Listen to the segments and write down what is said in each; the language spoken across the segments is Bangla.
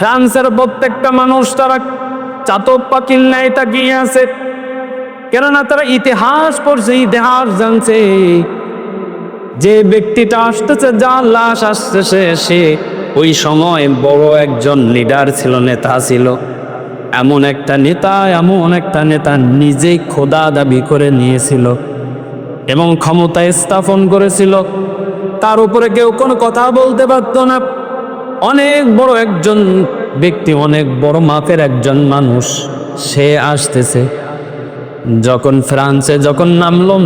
ফ্রান্সের প্রত্যেকটা মানুষ তারা চাতক পাখির ন্যায় তাকিয়ে আছে, কেননা তারা ইতিহাস পড়ছে, ইতিহাস জানছে। যে ব্যক্তিটা আসতেছে, যার লাশ আসতেছে, সে ওই সময় বড় একজন লিডার ছিল, নেতা ছিল। এমন একটা নেতা নিজেই খোদা দাবি করে নিয়েছিল এবং ক্ষমতা স্থাপন করেছিল। তার উপরে কেউ কোনো কথা বলতে পারত না। অনেক বড় একজন ব্যক্তি, অনেক বড় মাপের একজন মানুষ, সে আসতেছে। যখন ফ্রান্সে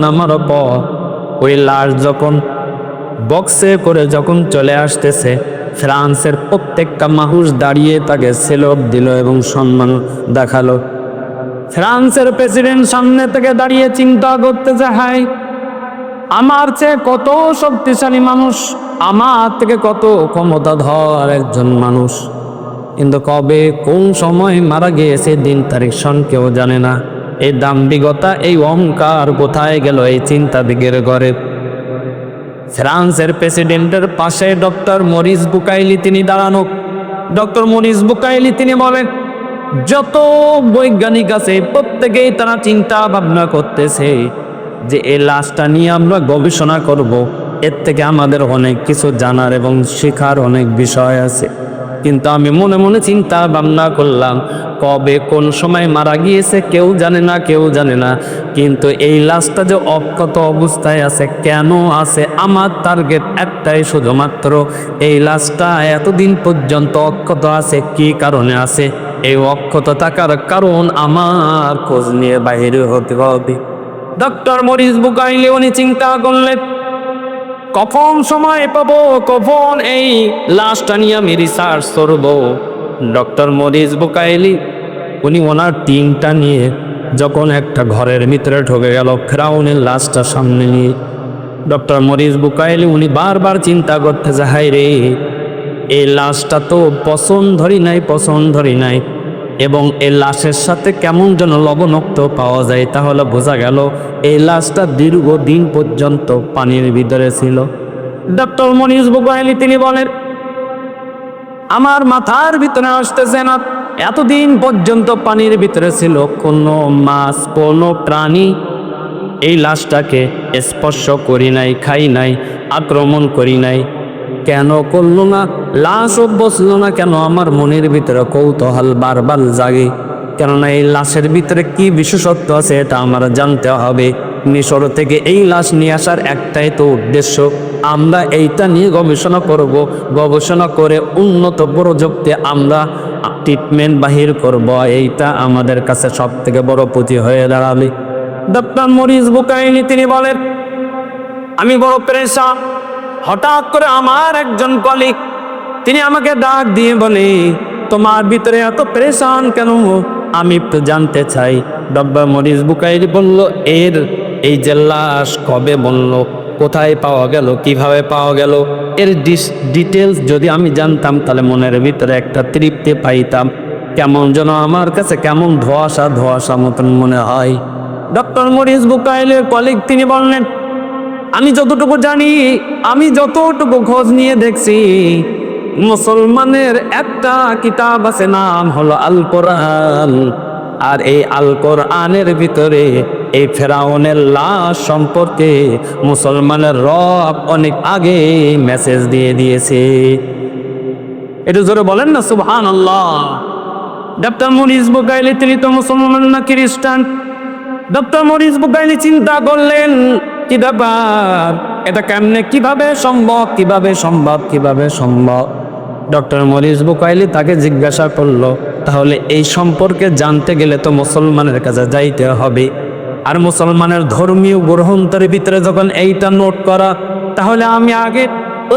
নামার পর ওই লাশ যখন বক্সে করে যখন চলে আসতেছে, ফ্রান্সের প্রত্যেকটা মানুষ দাঁড়িয়ে তাকে সেলুট দিল এবং সম্মান দেখালো। ফ্রান্সের প্রেসিডেন্ট সামনে থেকে দাঁড়িয়ে চিন্তা করতেছে, হাই, আমার চেয়ে কত শক্তিশালী মানুষ, আমার থেকে কত ক্ষমতাধর একজন মানুষ, কিন্তু কবে কোন সময় মারা গিয়েছে দিন তারিখ সন কেউ জানে না। এই দাম্ভিকতা, এই অহংকার কোথায় গেল এই চিন্তাবিদের ঘরে? ফ্রান্সের প্রেসিডেন্টের পাশে ডক্টর মরিস বুকাইলি তিনি দাঁড়ানো। ডক্টর মরিস বুকাইলি তিনি বলেন, যত বৈজ্ঞানিক আছে প্রত্যেকেই তারা চিন্তা ভাবনা করতেছে যে এই লাশটা নিয়ে আমরা গবেষণা করব, এর থেকে আমাদের অনেক কিছু জানার এবং শেখার অনেক বিষয় আছে। কিন্তু আমি মনে মনে চিন্তা ভাবনা করলাম, কবে কোন সময় মারা গিয়েছে কেউ জানে না, কিন্তু এই লাশটা যে অক্ষত অবস্থায় আছে, কেন আছে? আমার টার্গেট একটাই, শুধুমাত্র এই লাশটা এতদিন পর্যন্ত অক্ষত আছে, কি কারণে আছে? এই অক্ষত থাকার কারণ আমার খোঁজ নিয়ে বাইরে হতে হবে। ডক্টর মরিস বুকাইলি উনি চিন্তা করলেন, কখন সময় পাবো, কখন এই লাশটা নিয়ে আমি রিসার্চ করবো। ডক্টর মরিস বুকাইলি উনি ওনার টিমটা নিয়ে যখন একটা ঘরের ভিতরে ঢুকে গেল, ফেরাউনের লাশটা সামনে নিয়ে, ডক্টর মরিস বুকাইলি উনি বারবার চিন্তা করতে যায়, হাই রে, এই লাশটা তো পছন্দ ধরি নাই এবং এই লাশের সাথে কেমন যেন লবণাক্ত পাওয়া যায়, তাহলে বোঝা গেল এই লাশটা দীর্ঘদিন পর্যন্ত পানির ভিতরে ছিল। ডক্টর মরিস বুকাইলি তিনি বলেন, আমার মাথার ভিতরে আসতেছে না, এতদিন পর্যন্ত পানির ভিতরে ছিল, কোনো মাছ, কোনো প্রাণী এই লাশটাকে স্পর্শ করি নাই, খাই নাই, আক্রমণ করি নাই, কেন করলো না? লাশও বসল না কেন? আমার মনের ভিতরে কৌতূহল বারবার জাগে, কেননা এই লাশের ভিতরে কি বিশেষত্ব আছে এটা আমার জানতে হবে। মিশর থেকে এই লাশ নিয়ে আসার একটাই তো উদ্দেশ্য, আমরা এইটা নিয়ে গবেষণা করব, গবেষণা করে উন্নত প্রযুক্তি আমরা ট্রিটমেন্ট বাহির করব, এইটা আমাদের কাছে সব থেকে বড় পুঁজি হয়ে দাঁড়াবে। ডক্টর মরিস বুকাইলি তিনি বলেন, আমি বড় পেরেশান। হঠাৎ করে আমার একজন কলিগ তিনি আমাকে ডাক দিয়ে বলে, তোমার ভিতরে এত পেরেশান কেন? আমি তো জানতে চাই। ডক্টর মরিস বুকাইলি বলল, এই যে লাশ কবে বলল, কোথায় পাওয়া গেল, কিভাবে পাওয়া গেল, এর ডিটেলস যদি আমি জানতাম তাহলে মনের ভিতরে একটা তৃপ্তি পাইতাম। কেমন যেন আমার কাছে কেমন ধোঁয়াশা মতন মনে হয়। ডক্টর মরিস বুকাইলের কলিগ তিনি বললেন, আমি যতটুকু জানি, আমি যতটুকু খোঁজ নিয়ে দেখছি, মুসলমানের একটা কিতাব আছে, নাম হলো আল কোরআন। আর এই আল কোরআনের ভিতরে এই ফেরাউনের লাশ সম্পর্কে মুসলমানের রব অনেক আগে মেসেজ দিয়ে দিয়েছে। একটু জোরে বলেন না সুবহানাল্লাহ। ডক্টর মরিস বুকাইলি তিনি তো মুসলমান না খ্রিস্টান। ডক্টর মরিস বুকাইলি চিন্তা করলেন, কি ব্যাপার, এটা কেমনে, কিভাবে সম্ভব? ডক্টর মরিস বুকাইলি তাকে জিজ্ঞাসা করলো, তাহলে এই সম্পর্কে জানতে গেলে তো মুসলমানের কাছে যাইতে হবে, আর মুসলমানের ধর্মীয় গ্রন্থের ভিতরে যখন এইটা নোট করা, তাহলে আমি আগে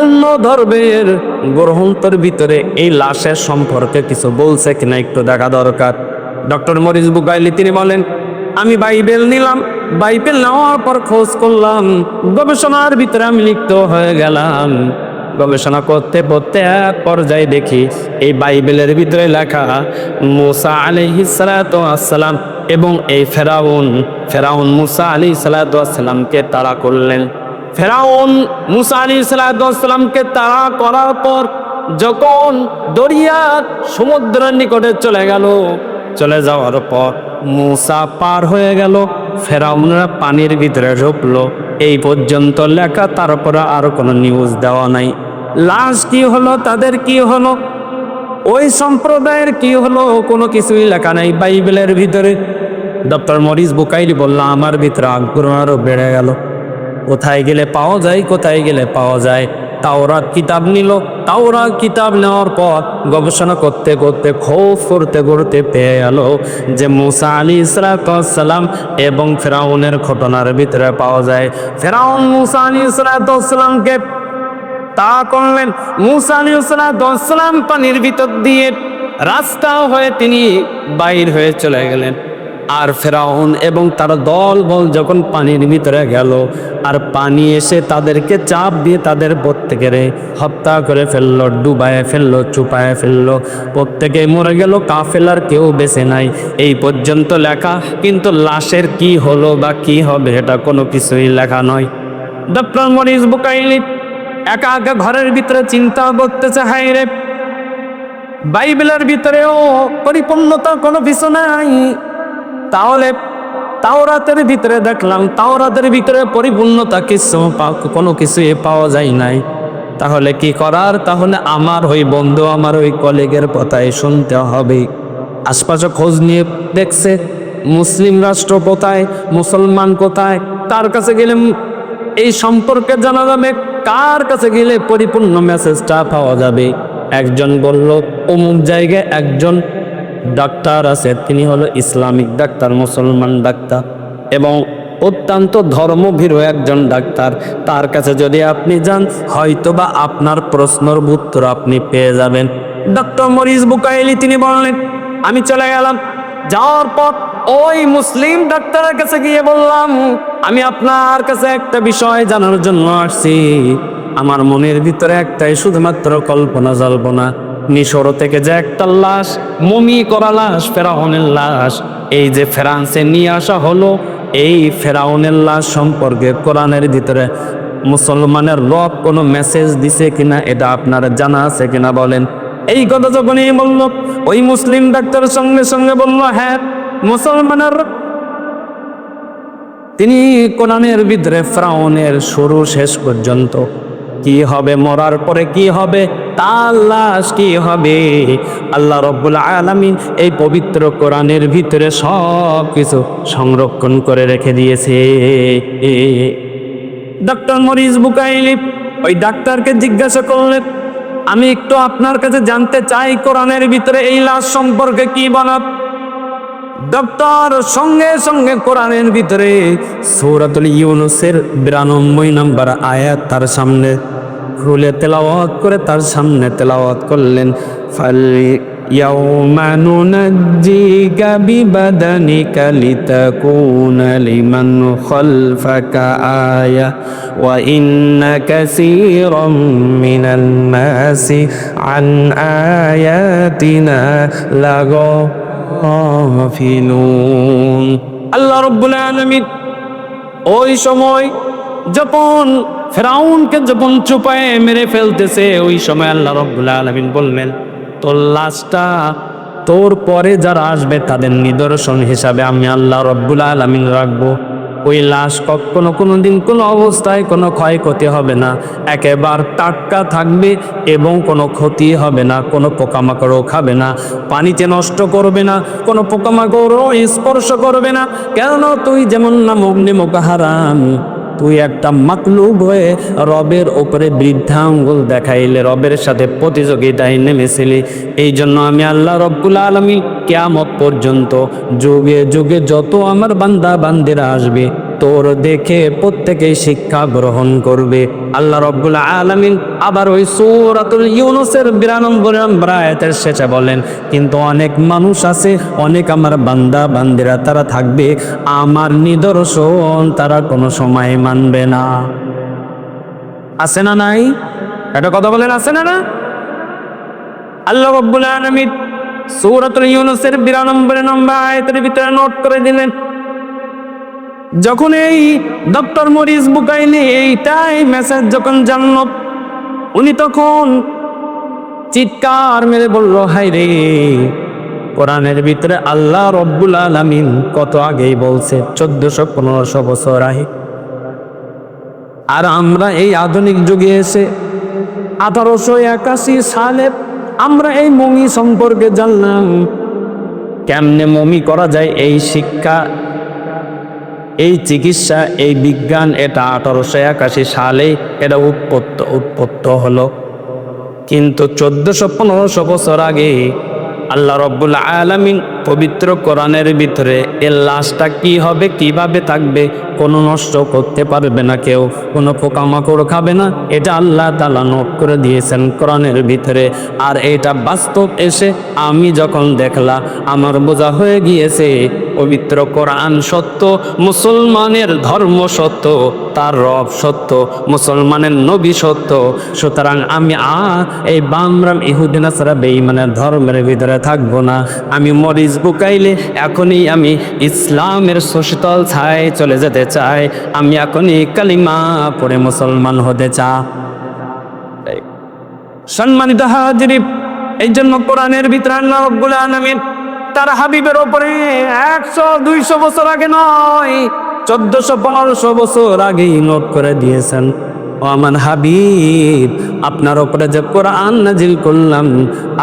অন্য ধর্মের গ্রন্থের ভিতরে এই লাশের সম্পর্কে কিছু বলছে কিনা একটু দেখা দরকার। ডক্টর মরিস বুকাইলি তিনি বলেন, আমি বাইবেল নিলাম, বাইবেল নেওয়ার পর খোঁজ করলাম, গবেষণার ভিতরে আমি লিপ্ত হয়ে গেলাম। গবেষণা করতে এক পর্যায়ে দেখি এই বাইবেলের ভিতরে লেখা মুসা আলাইহিস সালাতু ওয়াস সালাম এবং এই ফেরাউন মুসা আলাইহিস সালাতু ওয়াস সালামকে তাড়া করলেন। ফেরাউন মুসা আলাইহিস সালাতু ওয়াস সালামকে তাড়া করার পর যখন দরিয়া সমুদ্রের নিকটে চলে গেল, চলে যাওয়ার পর মূসা পার হয়ে গেল, ফেরাউনরা পানির ভিতরে ঢুকলো, এই পর্যন্ত লেখা। তারপরে আর কোনো নিউজ দেওয়া নাই। লাশ কি হলো, তাদের কি হলো, ওই সম্প্রদায়ের কি হলো, কোনো কিছুই লেখা নাই বাইবেলের ভিতরে। ডক্টর মরিস বুকাইলি বলল, আমার ভিতরে আগ্রহ আরো বেড়ে গেল। কোথায় গেলে পাওয়া যায়, কোথায় গেলে পাওয়া যায়। তাওরাত কিতাব নিল, তাওরাত কিতাব নেওয়ার পর গবেষণা করতে করতে, খোঁজ করতে করতে পেয়ে গেল যে মূসা আলাইহিস সালাম এবং ফেরাউনের ঘটনার ভিতরে পাওয়া যায়। ফেরাউন মূসা আলাইহিস সালামকে তা করলেন। মূসা আলাইহিস সালাম পানির ভিতর দিয়ে রাস্তা হয়ে তিনি বাইর হয়ে চলে গেলেন। আর ফেরাউন এবং তার দল বল যখন পানির ভিতরে গেল, আর পানি এসে তাদেরকে চাপ দিয়ে তাদের প্রত্যেকের হত্যা করে ফেললো, ডুবায় ফেললো, চুপায় ফেললো, প্রত্যেকে মরে গেল, কাফেলার কেউ বেঁচে নাই। এই পর্যন্ত লেখা, কিন্তু লাশের কি হলো বা কি হবে এটা কোনো কিছুই লেখা নয়। ডক্টর মরিস বুকাইলি একা একা ঘরের ভিতরে চিন্তা করতেছে, হায় রে, বাইবেলের ভিতরেও পরিপূর্ণতা কোনো কিছু নাই। তাহলে তাওরাতের ভিতরে দেখলাম, তাওরাতের ভিতরে পরিপূর্ণতা কোনো কিছুই পাওয়া যায় নাই। তাহলে কি করার? তাহলে আমার ওই বন্ধু, আমার ওই কলিগের কথাই শুনতে হবে। আশপাশে খোঁজ নিয়ে দেখছে মুসলিম রাষ্ট্র কোথায়, মুসলমান কোথায়, তার কাছে গেলে এই সম্পর্কে জানা যাবে, কার কাছে গেলে পরিপূর্ণ মেসেজটা পাওয়া যাবে। একজন বলল অমুক জায়গায় একজন ডাক্তার আছে, তিনি হলো ইসলামিক ডাক্তার, মুসলমান ডাক্তার এবং অত্যন্ত ধর্মভীরু একজন ডাক্তার। তার কাছে যদি আপনি যান, হয়তোবা আপনার প্রশ্নের উত্তর আপনি পেয়ে যাবেন। ডক্টর মরিস বুকাইলি তিনি বললেন, আমি চলে গেলাম। যাওয়ার পর ওই মুসলিম ডাক্তারের কাছে গিয়ে বললাম, আমি আপনার কাছে একটা বিষয় জানার জন্য আসছি। আমার মনের ভিতরে একটাই শুধুমাত্র কল্পনা জল্পনা, মিশর থেকে যে একটা লাশ, মমি করা লাশ, ফেরাউনের লাশ, এই যে ফ্রান্সে নিয়ে আসা হলো, এই ফেরাউনের লাশ সম্পর্কে কোরআনের ভিতরে মুসলমানের রব কোনো মেসেজ দিছে কিনা, এটা আপনার জানা আছে কিনা বলেন। এই কথা যখনই বলল, ওই মুসলিম ডাক্তার সঙ্গে সঙ্গে বলল, হ্যাঁ, মুসলমানের তিনি কোরআনের ভিতরে ফেরাউনের শুরু শেষ পর্যন্ত কি হবে, মরার পরে কি হবে, তার লাশ কি হবে, আল্লাহ রাব্বুল আলামিন এই পবিত্র কোরআনের ভিতরে সব কিছু সংরক্ষণ করে রেখে দিয়েছে। ডক্টর মরিস বুকাইলি ওই ডাক্তারকে জিজ্ঞাসা করলেন, আমি একটু আপনার কাছে জানতে চাই কোরআনের ভিতরে এই লাশ সম্পর্কে কি বলা। ডক্টর সঙ্গে সঙ্গে কোরআনের ভিতরে সূরাতুল ইউনূসের 92 নম্বর আয়াত তার সামনে খুলে তেলাওয়াত করে তার সামনে তেলাওয়াত করলেন, ফাল ইয়াউমা নুনাজ্জিকা বিবাদানিকা লিতাকুনা লিমান খালফাকা আয়া ওয়া ইন্না কাসীরাম মিনান নাসি আন আয়াতিনা লাগাফিলুন। আল্লাহ রাব্বুল আলামিন ওই সময় যখন ফেরাউনকে যখন চুপায় মেরে ফেলতেছে, ওই সময় আল্লাহ রাব্বুল আলামিন বললেন, তোর লাশটা তোর পরে যারা আসবে তাদের নিদর্শন হিসাবে আমি আল্লাহ রাব্বুল আলামিন রাখবো। ওই লাশ কখনো কোনোদিন কোনো অবস্থায় কোনো ক্ষয়ক্ষতি হবে না, একেবারে টাটকা থাকবে এবং কোনো ক্ষতি হবে না, কোনো পোকামাকড়ও খাবে না, পানিতে নষ্ট করবে না, কোনো পোকামাকড়ও স্পর্শ করবে না। কেন? তুই যেমন না মুখ হারাম, তুই একটা মাকলুব হয়ে রবের ওপরে বৃদ্ধাঙ্গুল দেখাইলে, রবের সাথে প্রতিযোগিতায় নেমেছিলি। এই জন্য আমি আল্লাহ রব্বুল আলামিন কিয়ামত পর্যন্ত যুগে যুগে যত আমার বান্দা বান্দিরা আসবে, তোর দেখে প্রত্যেকেই শিক্ষা গ্রহণ করবে। আল্লাহ রব্বুল আলামিন আবার ওই সূরাতুল ইউনূসের 92 নম্বর আয়াতের শেষে বলেন, কিন্তু অনেক মানুষ আছে, অনেক আমার বান্দা বান্দিরা তারা থাকবে, আমার নিদর্শন তারা কোনো সময় মানবে না। আছে না নাই? এটা কথা বলেন, আছে না না? আল্লাহ রাব্বুল আলামিন সূরাতুল ইউনূসের 92 নম্বর আয়াতের ভিতরে নোট করে দিলেন, যখন এই ডক্টর মরিস বুকাইলি এইটাই মেসেজ যখন জানল, উনি তখন চিৎকার মেরে বলল, হায় রে, কোরআনের ভিতরে আল্লাহ রব্বুল আলামিন কত আগেই বলছে, 1400-1500 বছর আগে। আর আমরা এই আধুনিক যুগে এসে 1881 সালে আমরা এই মমি সম্পর্কে জানলাম। কেমনে মমি করা যায়, এই শিক্ষা, এই চিকিৎসা, এই বিজ্ঞান, এটা 1881 সালে এটা উৎপত্ত হলো। কিন্তু 1400-1500 বছর আগে আল্লাহ রব্বুল আলামিন পবিত্র কোরআনের ভিতরে এর লাশটা কি হবে, কিভাবে থাকবে, কোনো নষ্ট করতে পারবে না কেউ, কোনো পোকামাকড় খাবে না, এটা আল্লাহ তাআলা নোট করে দিয়েছেন কোরআনের ভিতরে। আর এটা বাস্তব এসে আমি যখন দেখলাম, আমার বোঝা হয়ে গিয়েছে পবিত্র কোরআন সত্য, মুসলমানের ধর্ম সত্য, তার রব সত্য, মুসলমানের নবী সত্য। সুতরাং আমি এই বামরাম ইহুদি নাসারা বেঈমানের ধর্মের ভিতরে থাকবো না। আমি মরিচ বুকাইলে এখনই আমি ইসলামের শীতল ছায় চলে যেতে চাই। আমি এখনই কালিমা পড়ে মুসলমান হতে চাই। সম্মানিত হাজিরিন, এই জন্য কোরআনের ভিতরে আল্লাহ রাব্বুল আলামিন তার হাবিবের ওপরে 100-200 বছর আগে নয়, 1400-1500 বছর আগেই নোট করে দিয়েছেন, ও আমার হাবিব, আপনার ওপরে যে কোরআন নাজিল করলাম,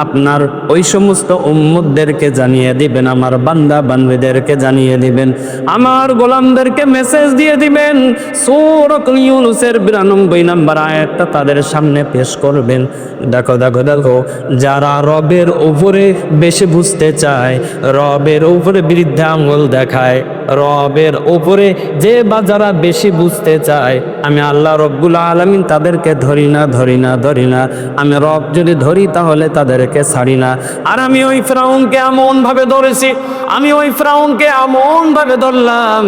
আপনার ওই সমস্ত উম্মতদেরকে জানিয়ে দিবেন, আমার বান্দা বান্দীদেরকে জানিয়ে দিবেন, আমার গোলামদেরকে মেসেজ দিয়ে দিবেন। সূরাতুল ইউনূসের 92 নম্বর আয়াতটা তাদের সামনে পেশ করবেন। দেখো দেখো দেখো, যারা রবের উপরে বেশি বুঝতে চায়, রবের উপরে বৃদ্ধা আঙ্গুল দেখায়, রবের উপরে যে বা যারা বেশি বুঝতে চায়, আমি আল্লাহ রব্বুল আলামিন তাদেরকে ধরি না। আমি রব যদি ধরি তাহলে তাদেরকে ছাড়ি না। আর আমি ওই ফিরআউনকে এমন ভাবে ধরেছি, আমি ওই ফিরআউনকে এমন ভাবে ধরলাম,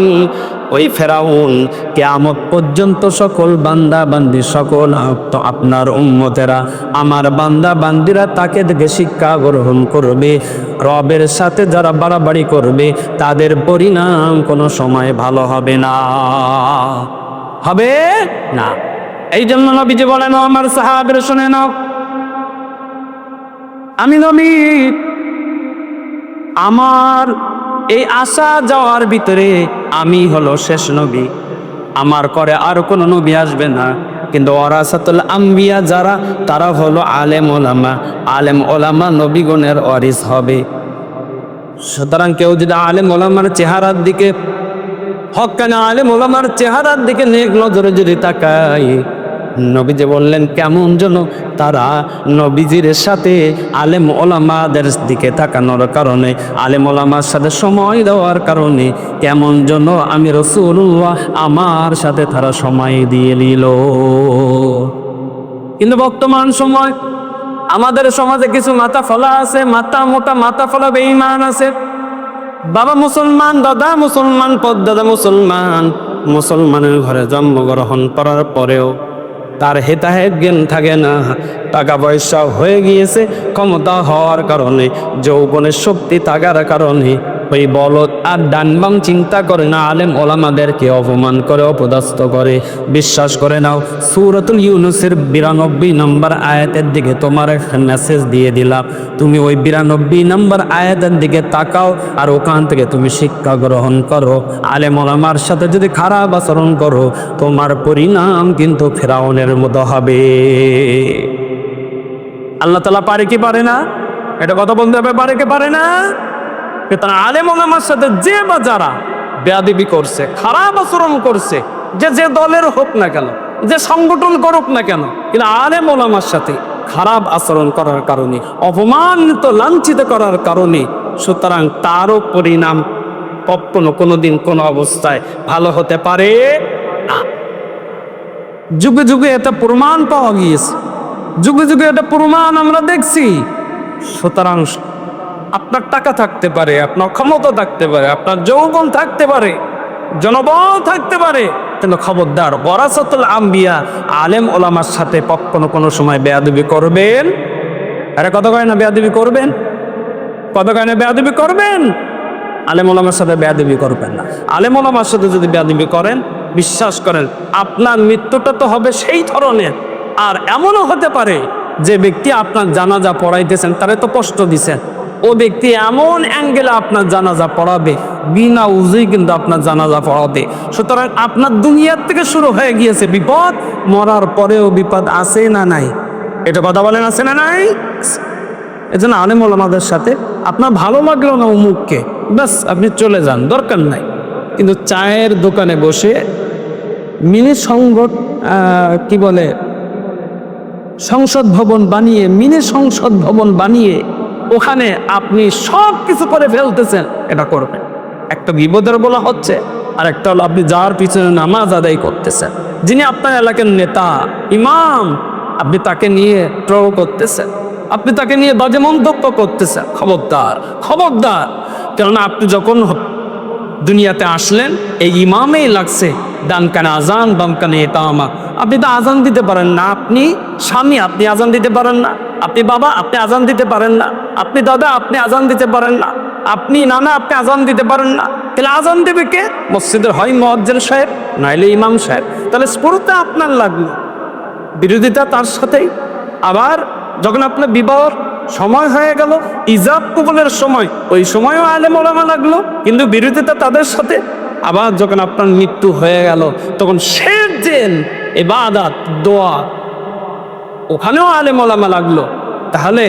ওই ফিরআউন কিয়ামত পর্যন্ত সকল বান্দা বান্দি, সকল আপনার উম্মতেরা, আমার বান্দা বান্দিরা তাকে দেখে শিক্ষা গ্রহণ করবে। রবের সাথে যারা বাড়াবাড়ি করবে তাদের পরিণাম কোনো সময় ভালো হবে না, হবে না। এই জন্য নবীজি বলেন, আমার সাহাবীরা শুনে নাও, আমি নবী, আমার এই আসা যাওয়ার ভিতরে আমি হলো শেষ নবী, আমার করে আর কোনো নবী আসবে না। কিন্তু ওয়ারাসাতুল আম্বিয়া যারা, তারা হলো আলেম ওলামা, আলেম ওলামা নবীগণের ওয়ারিস হবে। সুতরাং কেউ যদি আলেম ওলামার চেহারার দিকে, হক্কানা আলেম ওলামার চেহারার দিকে নেক নজরে যদি তাকায়, নবীজি বললেন কেমন যেন তারা নবীজির সাথে আলেম ওলামাদের দিকে তাকানোর কারণে, আলেম ওলামার সাথে সময় দেওয়ার কারণে কেমন যেন আমি রাসূলুল্লাহ আমার সাথে তারা সময় দিয়ে নিল। কিন্তু বর্তমান সময় আমাদের সমাজে কিছু মাথা ফলা আছে, মাথা মোটা মাথা ফলা বেঈমান আছে। বাবা মুসলমান, দাদা মুসলমান, পদ্দাদা মুসলমান, মুসলমানের ঘরে জন্মগ্রহণ করার পরেও তার হেতাহেত জ্ঞান থাকে না। টাকা পয়সা হয়ে গিয়েছে, ক্ষমতা হওয়ার কারণে, যৌবনের শক্তি থাকার কারণে ওই বলদ আর ডানবাম চিন্তা করে না, আলেম ওলামাদেরকে অপমান করে, অপদস্থ করে। বিশ্বাস করে নাও, সূরাতুল ইউনূসের 92 নম্বর আয়াতের দিকে তোমার একটা মেসেজ দিয়ে দিলাম, তুমি ওই 92 নম্বর আয়াতের দিকে তাকাও, আর ওখান থেকে তুমি শিক্ষা গ্রহণ করো। আলেম ওলামার সাথে যদি খারাপ আচরণ করো, তোমার পরিণাম কিন্তু ফিরআউনের মতো হবে। আল্লাহ তাআলা পারে কি পারে না? এটা কথা বলতে হবে, পারে কি পারে না? তারা আলেম ওলামার সাথে যে বা যারা বেয়াদবি করছে, খারাপ আচরণ করছে, যে দলের হোক না কেন, যে সংগঠন করুক না কেন, কিন্তু আলেম ওলামার সাথে খারাপ আচরণ করার কারণে, অপমানিত লাঞ্ছিত করার কারণে, সুতরাং তারও পরিণাম কখনো কোনোদিন কোনো অবস্থায় ভালো হতে পারে না। যুগে যুগে এটা প্রমাণ পাওয়া গিয়েছে, যুগে যুগে এটা প্রমাণ আমরা দেখছি। সুতরাং আপনার টাকা থাকতে পারে, আপনার ক্ষমতা থাকতে পারে, আপনার যৌবন থাকতে পারে, জনবল থাকতে পারে, কিন্তু খবরদার ওয়ারাসাতুল আম্বিয়া আলেম ওলামার সাথে কখনো কোনো সময় বেয়াদবি করবেন। আরে কত কয় না বেয়াদবি করবেন, কত কয় না বেয়াদবি করবেন। আলেম ওলামার সাথে বেয়াদবি করবেন না। আলেম ওলামার সাথে যদি বেয়াদবি করেন, বিশ্বাস করেন আপনার মৃত্যুটা তো হবে সেই ধরনের। আর এমনও হতে পারে যে ব্যক্তি আপনার জানাজা পড়াইতেছেন তারে তো কষ্ট দিছেন, ও ব্যক্তি এমন অ্যাঙ্গেলে আপনার জানাজা পড়াবে, বিনা উজুই কিন্তু আপনার জানাজা পড়াবে। সুতরাং আপনার দুনিয়ার থেকে শুরু হয়ে গিয়েছে বিপদ, মরার পরেও বিপদ আছে না নাই? এটা কথা বলেন, আছে না নাই? এজন্য আলেম ওলামাদের সাথে আপনার ভালো লাগলো না অমুককে, ব্যাস আপনি চলে যান, দরকার নাই। কিন্তু চায়ের দোকানে বসে মিনি সংগঠ কি বলে সংসদ ভবন বানিয়ে, মিনি সংসদ ভবন বানিয়ে ওখানে আপনি সব কিছু করে ফেলতেছেন, এটা করবেন। একটা বিপদের বলা হচ্ছে, আর একটা হলো আপনি যার পিছনে নামাজ আদায় করতেছেন, যিনি আপনার এলাকার নেতা ইমাম, আপনি তাকে নিয়ে ট্রল করতেছেন, আপনি তাকে নিয়ে বাজে মন্তব্য করতেছেন। খবরদার, খবরদার। কেননা আপনি যখন দুনিয়াতে আসলেন এই ইমামেই লাগছে, ডান কানে আজান বাম কানে ইকামা। আপনি তো আজান দিতে পারেন না, আপনি স্বামী আপনি আজান দিতে পারেন না, আপনি বাবা আপনি আজান দিতে পারেন না, আপনি দাদা আপনি আজান দিতে পারেন না, আপনি নানা আপনি আজান দিতে পারেন না। তাহলে আজান দেবে কে? মসজিদের হয় মুয়াজ্জিন সাহেব, নাইলে ইমাম সাহেব। তাহলে স্পর্ধা আপনার লাগলো, বিরোধিতা তার সাথেই। আবার যখন আপনার বিবাহর সময় হয়ে গেল, ইজাব কবুলের সময়, ওই সময়ও আলেম ওলামা লাগলো, কিন্তু বিরোধিতা তাদের সাথে। আবার যখন আপনার মৃত্যু হয়ে গেল, তখন শেষ যে ইবাদত দোয়া, ওখানেও আলেম ওলামা লাগলো। তাহলে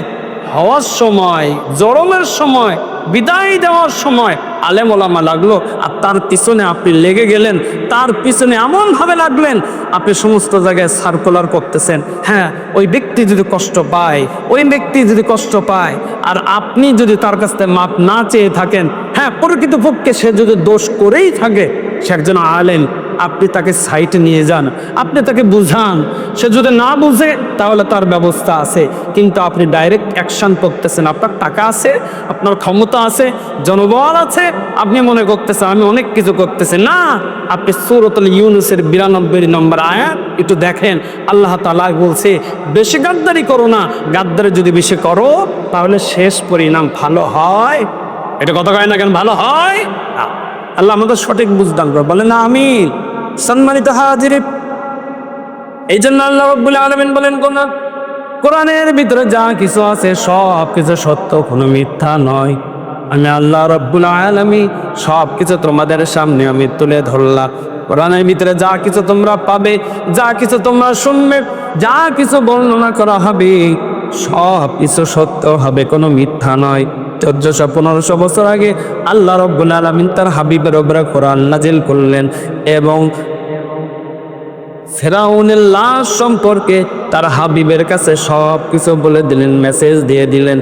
হওয়ার সময়, জরমের সময়, বিদায় দেওয়ার সময় আলেম ওলামা লাগলো, আর তার পিছনে আপনি লেগে গেলেন, তার পিছনে এমনভাবে লাগলেন আপনি সমস্ত জায়গায় সার্কুলার করতেছেন। হ্যাঁ, ওই ব্যক্তি যদি কষ্ট পায়, ওই ব্যক্তি যদি কষ্ট পায়, আর আপনি যদি তার কাছ থেকে মাপ না চেয়ে থাকেন, হ্যাঁ প্রকৃতপক্ষে সে যদি দোষ করেই থাকে, সে একজন আলেম, আপনি তাকে সাইটে নিয়ে যান, আপনি তাকে বুঝান। সে যদি না বুঝে তাহলে তার ব্যবস্থা আছে, কিন্তু আপনি ডাইরেক্ট অ্যাকশন করতেছেন। আপনার টাকা আছে, আপনার ক্ষমতা আছে, জনবল আছে, আপনি মনে করতেছেন আমি অনেক কিছু করতেছি। না, আপনি সূরাতুল ইউনূসের 92 নম্বর আয়াত একটু দেখেন। আল্লাহ তাআলা বলছে বেশি গাদ্দারি করো না, গাদ্দারি যদি বেশি করো তাহলে শেষ পরিণাম ভালো হয়। এটা কথা কয় না কেন? ভালো হয়। আল্লাহ আমাদের সঠিক বুঝদান করে, বলে না আমিন। সম্মানিত হাজির, এই জন্য আল্লাহ রাব্বুল আলামিন বলেন কোরআনের ভিতরে যা কিছু আছে সব কিছু সত্য, কোনো মিথ্যা নয়। আমি আল্লাহ রাব্বুল আলামিন সব কিছু তোমাদের সামনে আমি তুলে ধরলাম। কোরআনের ভিতরে যা কিছু তোমরা পাবে, যা কিছু তোমরা শুনবে, যা কিছু বর্ণনা করা হবে সব কিছু সত্য হবে, কোনো মিথ্যা নয়। 1400-1500 বছর আগে আল্লাহ রাব্বুল আলামিন তার হাবিবের উপরে কোরআন নাজিল করলেন, এবং ফেরাউনের লাশ সম্পর্কে তার হাবিবের কাছে সব কিছু বলে দিলেন, মেসেজ দিয়ে দিলেন।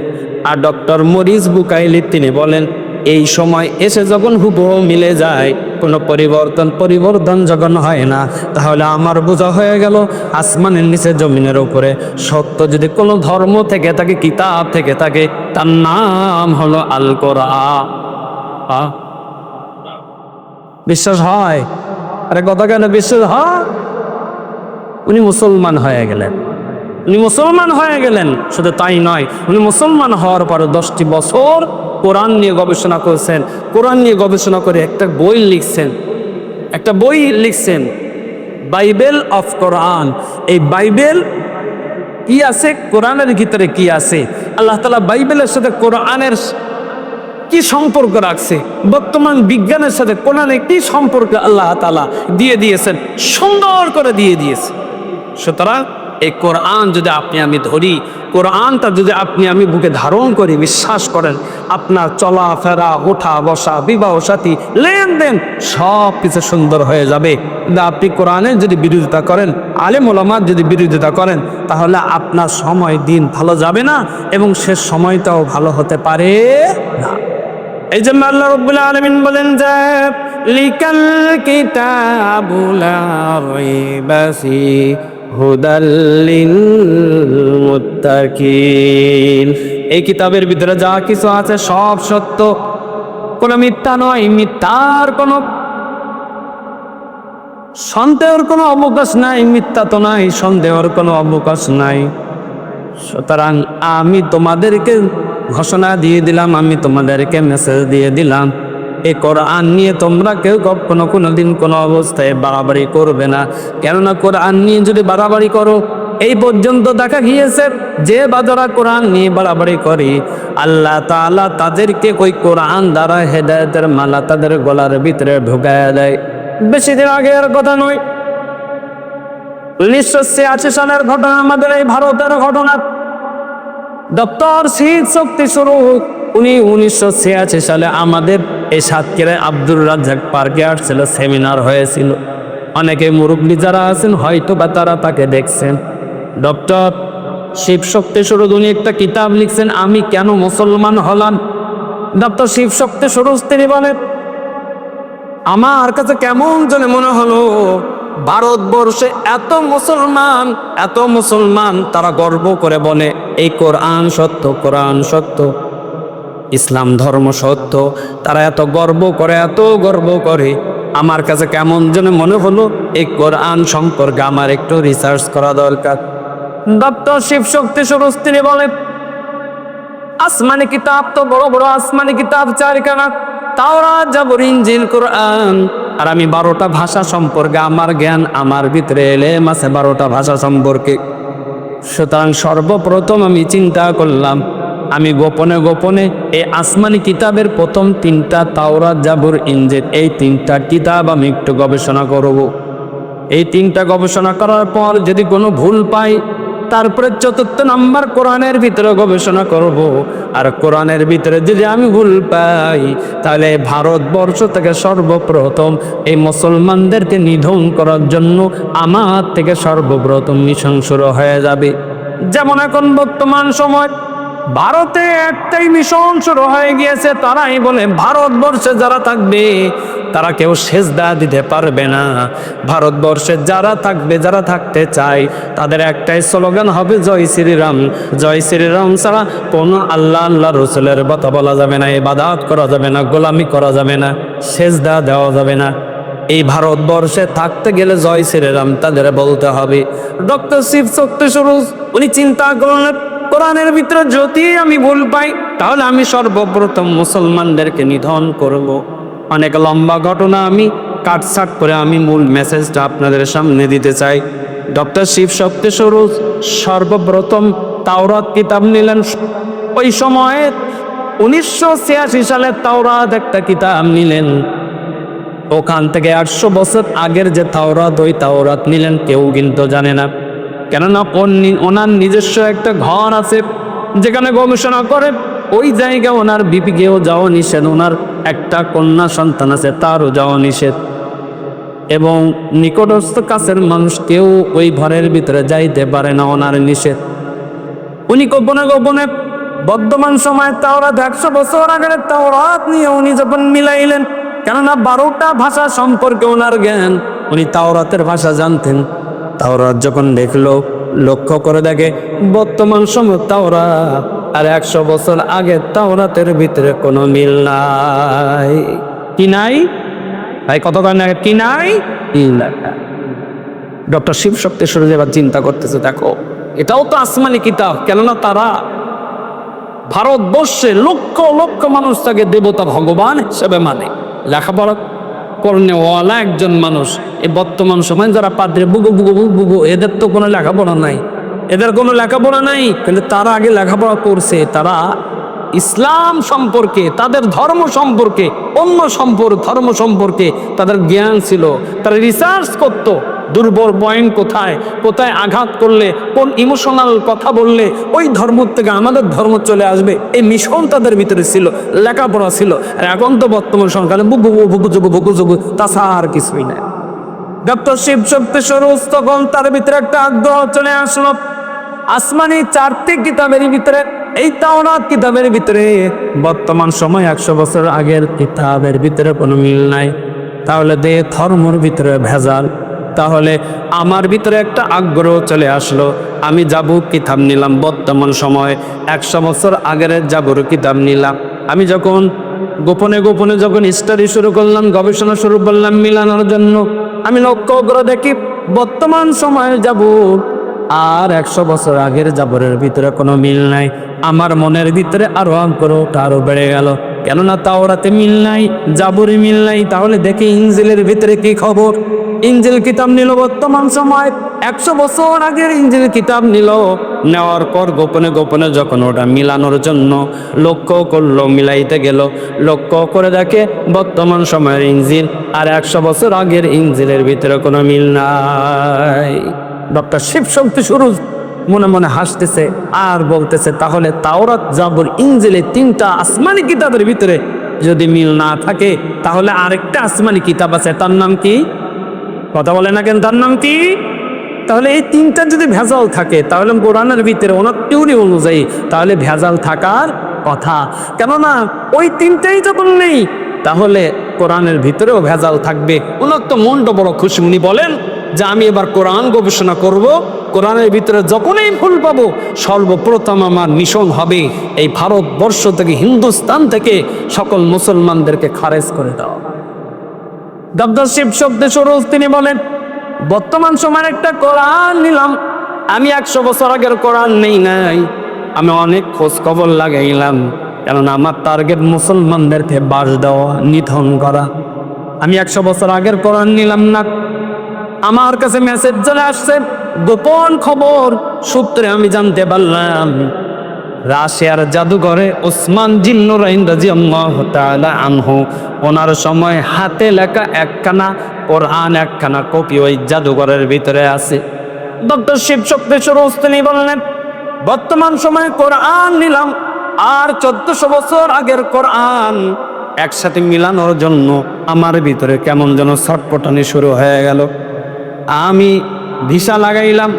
আর ডক্টর মরিস বুকাইলি তিনি বলেন এই সময় এসে যখন হুবহু মিলে যায়, কোনো পরিবর্তন যখন হয় না, তাহলে আমার বোঝা হয়ে গেল আসমানের নিচে জমিনের উপরে সত্য যদি কোনো ধর্ম থেকে থাকে, কিতাব থেকে থাকে, তার নাম হলো আল কোরআন। বিশ্বাস হয়? আরে কথা কেন বিশ্বাস হয়? উনি মুসলমান হয়ে গেলেন, উনি মুসলমান হয়ে গেলেন। শুধু তাই নয়, উনি মুসলমান হওয়ার পরে 10টি বছর কোরআন নিয়ে গবেষণা করেছেন। কোরআন নিয়ে গবেষণা করে একটা বই লিখছেন, বাইবেল অফ কোরআন। এই বাইবেল কি আছে, কোরআনের ভিতরে কি আছে, আল্লাহ তাআলা বাইবেলের সাথে কোরআনের কি সম্পর্ক রাখছে, বর্তমান বিজ্ঞানের সাথে কোরআনের কি সম্পর্ক আল্লাহ তাআলা দিয়ে দিয়েছেন, সুন্দর করে দিয়ে দিয়েছে। সুতরাং এই কোরআন যদি আপনি আমি ধরি, কোরআনটা যদি আপনি আমি বুকে ধারণ করি, বিশ্বাস করেন আপনার চলাফেরা, ওঠা বসা, বিবাহ সাথী, লেনদেন সব কিছু সুন্দর হয়ে যাবে। কিন্তু আপনি কোরআনের যদি বিরোধিতা করেন, আলেম ওলামার যদি বিরোধিতা করেন, তাহলে আপনার সময় দিন ভালো যাবে না, এবং শেষ সময়টাও ভালো হতে পারে না। এই জন্য আল্লাহ রাব্বুল আলামিন বলেন যে লিকাল কিতাবু লা রাইবা ফিহি হুদাল লিল মুত্তাকিন। এই কিতাবের ভিতরে যা কিছু আছে সব সত্য, কোনো মিথ্যা নয়। মিথ্যার কোনো সন্দেহের কোনো অবকাশ নাই, মিথ্যা তো নাই, সন্দেহের কোনো অবকাশ নাই। সুতরাং আমি তোমাদেরকে ঘোষণা দিয়ে দিলাম, আমি তোমাদেরকে মেসেজ দিয়ে দিলাম, এই কোরআন নিয়ে তোমরা কেউ কোনোদিন কোনো অবস্থায় বাড়াবাড়ি করবে না। কেননা কোরআন নিয়ে যদি বাড়াবাড়ি করো এই পর্যন্ত দেখা গিয়েছে যে বাজারা কোরআন নিয়ে বাড়াবাড়ি করে আল্লাহ তাআলা তাদেরকে ওই কোরআন দ্বারা হেদায়েতের মালা তাদের গলার ভিতরে ঢুকায়া দেয়। বেশি দিন আগের কথা নয়, 1986 সালের ঘটনা, আমাদের এই ভারতের ঘটনা। ডক্টর শহীদ শক্তি স্বরূপ উনি 1986 সালে আমাদের এই সাতক্ষীরায় আব্দুর রাজ্জাক পার্কে আসছিল, সেমিনার হয়েছিল। অনেকে মুরব্বী যারা আছেন হয়তো বা তারা তাকে দেখছেন। ডক্টর শিব শক্তি স্বরূপ উনি একটা কিতাব লিখছেন, আমি কেন মুসলমান হলাম। ডক্টর শিব শক্তি স্বরূপ তিনি বলেন, আমার কাছে কেমন যেন মনে হলো ভারতবর্ষে এত মুসলমান তারা গর্ব করে বলে এই কোরআন সত্য, কোরআন সত্য, ইসলাম ধর্ম সত্য। তারা এত গর্ব করে, আমার কাছে কেমন যেন মনে হলো এই কোরআন সম্পর্কে আমার একটু রিসার্চ করা দরকার। ডক্টর শিব শক্তি স্বরূপ তিনি বলেন, আসমানি কিতাব তো বড় বড় আসমানি কিতাব চারখানা, তাওরাত, জাবুর, ইনজিল, কোরআন, আর আমি 12টা ভাষা সম্পর্কে আমার জ্ঞান, আমার ভিতরে এলেম আছে 12টা ভাষা সম্পর্কে। সুতরাং সর্বপ্রথম আমি চিন্তা করলাম আমি গোপনে এই আসমানি কিতাবের প্রথম 3টা তাওরাত, জাবুর, ইনজিল, এই 3টা কিতাব আমি একটু গবেষণা করব। এই 3টা গবেষণা করার পর যদি কোনো ভুল পাই, তারপরে 4th নাম্বার কোরআনের ভিতরে গবেষণা করব। আর কোরআনের ভিতরে যদি আমি ভুল পাই, তাহলে ভারতবর্ষ থেকে সর্বপ্রথম এই মুসলমানদেরকে নিধন করার জন্য আমার থেকে সর্বপ্রথম মিশন শুরু হয়ে যাবে। যেমন এখন বর্তমান সময় ভারতে একটাই মিশন শুরু হয়ে গিয়েছে, তারাই বলে ভারতবর্ষে যারা থাকবে তারা কেউ সেজদা দিতে পারবে না। ভারতবর্ষে যারা থাকবে, যারা থাকতে চায়, তাদের একটাই স্লোগান হবে জয় শ্রীরাম। জয় শ্রীরাম ছাড়া কোনো আল্লাহ রসুলের কথা বলা যাবে না, ইবাদত করা যাবে না, গোলামি করা যাবে না, সেজদা দেওয়া যাবে না। এই ভারতবর্ষে থাকতে গেলে জয় শ্রীরাম তাদের বলতে হবে। ডক্টর শিব শক্তি স্বরূপ উনি চিন্তা করলেন, কোরআনের ভিতরে যদি আমি ভুল পাই, তাহলে আমি সর্বপ্রথম মুসলমানদেরকে নিধন করব। অনেক লম্বা ঘটনা, আমি কাটছাট করে আমি মূল মেসেজটা আপনাদের সামনে দিতে চাই। ডক্টর শিব শক্তি স্বরূপ সর্বপ্রথম তাওরাত কিতাব নিলেন। ওই সময়ে 1986 সালে তাওরাত একটা কিতাব নিলেন। ওখান থেকে 800 বছর আগের যে তাওরাত, ওই তাওরাত নিলেন, কেউ কিন্তু জানে না। কেননা ওনার নিজস্ব একটা ঘর আছে যেখানে গবেষণা করে। ওই জায়গা ওনার বিপিকেও যাওয়া নিষেধ, ওনার একটা কন্যা সন্তান আছে তারও যাওয়া নিষেধ, এবং নিকটস্থ কাছের মানুষ কেউ ওই ঘরের ভিতরে যাইতে পারে না, ওনার নিষেধ। উনি গোপনে বর্তমান সময় তাওরাত 100 বছর আগের তাওরাত নিয়ে উনি যখন মিলাইলেন, কেননা 12টা ভাষা সম্পর্কে ওনার জ্ঞান, উনি তাওরাতের ভাষা জানতেন। তাওরাত যখন দেখলো, লক্ষ্য করে দেখে বর্তমান সময় তাওরাত আর 100 বছর আগে তাওরাতের ভিতরে কোনো মিল নাই। কি নাই ভাই, কত না কি নাই? ডক্টর শিব শক্তি স্বরূপ এবার চিন্তা করতেছে, দেখো এটাও তো আসমানি কিতাব। কেননা তারা ভারতবর্ষে লক্ষ লক্ষ মানুষ তাকে দেবতা ভগবান হিসেবে মানে। লেখাপড়া করনেওয়ালা একজন মানুষ। এই বর্তমান সময় যারা পাদ্রে বুগু এদের তো কোনো লেখাপড়া নাই, কিন্তু তারা আগে লেখাপড়া করছে। তারা ইসলাম সম্পর্কে, তাদের ধর্ম সম্পর্কে, ধর্ম সম্পর্কে তাদের জ্ঞান ছিল। তারা রিসার্চ করতো, দুর্বল পয়েন্ট কোথায়, কোথায় আঘাত করলে, কোন ইমোশনাল কথা বললে ওই ধর্ম থেকে আমাদের ধর্ম চলে আসবে, এই মিশন তাদের ভিতরে ছিল, লেখাপড়া ছিল। আর এখন তো বর্তমান সরকারে বুকু তাছাড়া আর কিছুই নাই। ডক্টর শিব শক্তি স্বরূপ তখন তার ভিতরে একটা আগ্রহ চলে আসলো। আসমানি 4টি কিতাবের ভিতরে এই তাওরাত কিতাবের ভিতরে বর্তমান সময় 100 বছর আগের কিতাবের ভিতরে কোনো মিল নাই। তাহলে ধর্মের ভিতরে ভেজাল। তাহলে আমার ভিতরে একটা আগ্রহ চলে আসলো। আমি জাবুর কিতাব নিলাম, বর্তমান সময় 100 বছর আগের জাবুর কিতাব নিলাম। আমি যখন গোপনে যখন স্টাডি শুরু করলাম, গবেষণা শুরু করলাম মিলানোর জন্য, আমি লক্ষ্য করে দেখি বর্তমান সময়ের জাবুর আর 100 বছর আগের জাবরের ভিতরে কোনো মিল নাই। আমার মনের ভিতরে আরো আগ্রহটা আরো বেড়ে গেল। কেননা তাওরাতে মিল নাই, জাবুরে মিল নাই। তাহলে দেখে ইনজিলের ভিতরে কি খবর। ইনজিল কিতাব নিল বর্তমান সময়, 100 বছর আগের ইনজিল কিতাব নিল। নেওয়ার পর গোপনে গোপনে যখন ওটা মিলানোর জন্য লক্ষ্য করলো, মিলাইতে গেল, লক্ষ্য করে দেখে বর্তমান সময়ের ইনজিল আর 100 বছর আগের ইনজিলের ভিতরে কোনো মিল নাই। ডক্টর শিবশক্তি সুরুজ মনে মনে হাসতেছে আর বলতেছে, তাহলে তাওরাত, জাবুর, ইনজিলে 3টা আসমানি কিতাবের ভিতরে যদি মিল না থাকে, তাহলে আরেকটা আসমানি কিতাব আছে, তার নাম কি? কথা বলে না কেন, তার নাম কি? তাহলে এই 3টা যদি ভেজাল থাকে, তাহলে কোরআনের ভিতরে ওনার টিউরি অনুযায়ী তাহলে ভেজাল থাকার কথা। কেননা ওই 3টাই যখন নেই, তাহলে কোরআনের ভিতরেও ভেজাল থাকবে। ওনার তো মনটা বড় খুশি। উনি বলেন যে আমি এবার কোরআন গবেষণা করব, কোরআনের ভিতরে যখনই ভুল পাবো সর্বপ্রথম আমার মিশন হবে এই ভারতবর্ষ থেকে, হিন্দুস্তান থেকে সকল মুসলমানদেরকে খারেজ করে দেওয়া। ডক্টর শিবশক্তি সুরুজ তিনি বলেন, বর্তমান সময়ের একটা কোরআন নিলাম, আমি 100 বছর আগের কোরআন নেই নাই, আমি অনেক খোঁজ খবর লাগাইলাম, কেননা আমার টার্গেট মুসলমানদেরকে বাস দেওয়া, নিধন করা। আমি 100 বছর আগের কোরআন নিলাম না। আমার কাছে মেসেজ চলে আসছে, গোপন খবর সূত্রে আমি জানতে পারলাম রাশিয়ার জাদুঘরে ওসমান জিন্নুরাইন রাদিয়াল্লাহু তাআলা আনহু, ওনার সময় হাতে লেখা একখানা কোরআন, একখানা কপি ওই জাদুঘরের ভিতরে আছে। ডক্টর শিবশক্তি সুরুজ তিনি বললেন, বর্তমান সময়ে কোরআন নিলাম আর 1400 বছর আগের কোরআন একসাথে মিলানোর জন্য আমার ভিতরে কেমন যেন ছটপটানি শুরু হয়ে গেল। আমি ভিসা লাগাইলাম,